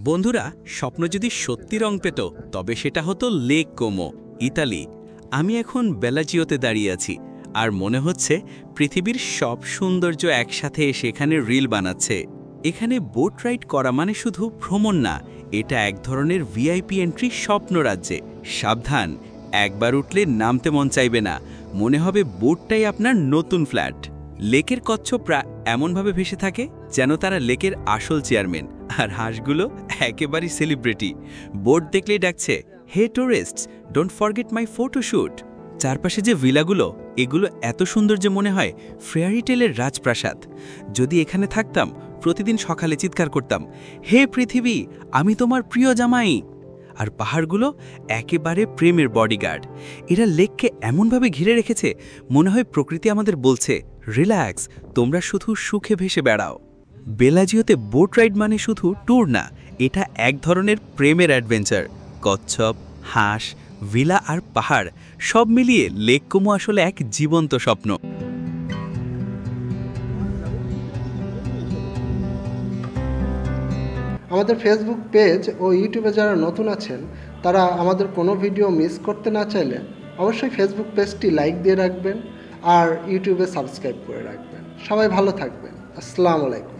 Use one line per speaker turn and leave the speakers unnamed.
বন্ধুরা, স্বপ্ন যদি সত্যি রং পেত তবে সেটা হতো লেক কোমো, ইতালি। আমি এখন বেলাজিওতে দাঁড়িয়ে আছি, আর মনে হচ্ছে পৃথিবীর সব সৌন্দর্য একসাথে সেখানে রিল বানাচ্ছে। এখানে বোট রাইড করা মানে শুধু ভ্রমণ না, এটা এক ধরনের ভিআইপি এন্ট্রি স্বপ্নরাজ্যে। সাবধান, একবার উঠলে নামতে মন চাইবে না, মনে হবে বোটটাই আপনার নতুন ফ্ল্যাট। লেকের কচ্ছপরা এমনভাবে ভেসে থাকে যেন তারা লেকের আসল চেয়ারম্যান, আর হাঁসগুলো একেবারেই সেলিব্রিটি। বোট দেখলেই ডাকছে, হে টুরিস্টস, ডোন্ট ফরগেট মাই ফটোশ্যুট। চারপাশে যে ভিলাগুলো, এগুলো এত সুন্দর যে মনে হয় ফেয়ারি টেলের রাজপ্রাসাদ। যদি এখানে থাকতাম, প্রতিদিন সকালে চিৎকার করতাম, হে পৃথিবী, আমি তোমার প্রিয় জামাই। আর পাহাড়গুলো একেবারে প্রেমের বডিগার্ড। এরা লেককে এমনভাবে ঘিরে রেখেছে, মনে হয় প্রকৃতি আমাদের বলছে, রিল্যাক্স, তোমরা শুধু সুখে ভেসে বেড়াও। বেলাজিওতে বোট রাইড মানে শুধু ট্যুর না, এটা এক ধরনের প্রেমের অ্যাডভেঞ্চার। কচ্ছপ, হাঁস, ভিলা আর পাহাড় সব মিলিয়ে লেক কোমো আসলে এক জীবন্ত স্বপ্ন।
আমাদের ফেসবুক পেজ ও ইউটিউবে যারা নতুন আছেন, তারা আমাদের কোনো ভিডিও মিস করতে না চাইলে অবশ্যই ফেসবুক পেজটি লাইক দিয়ে রাখবেন আর ইউটিউবে সাবস্ক্রাইব করে রাখবেন। সবাই ভালো থাকবেন। আসসালামু আলাইকুম।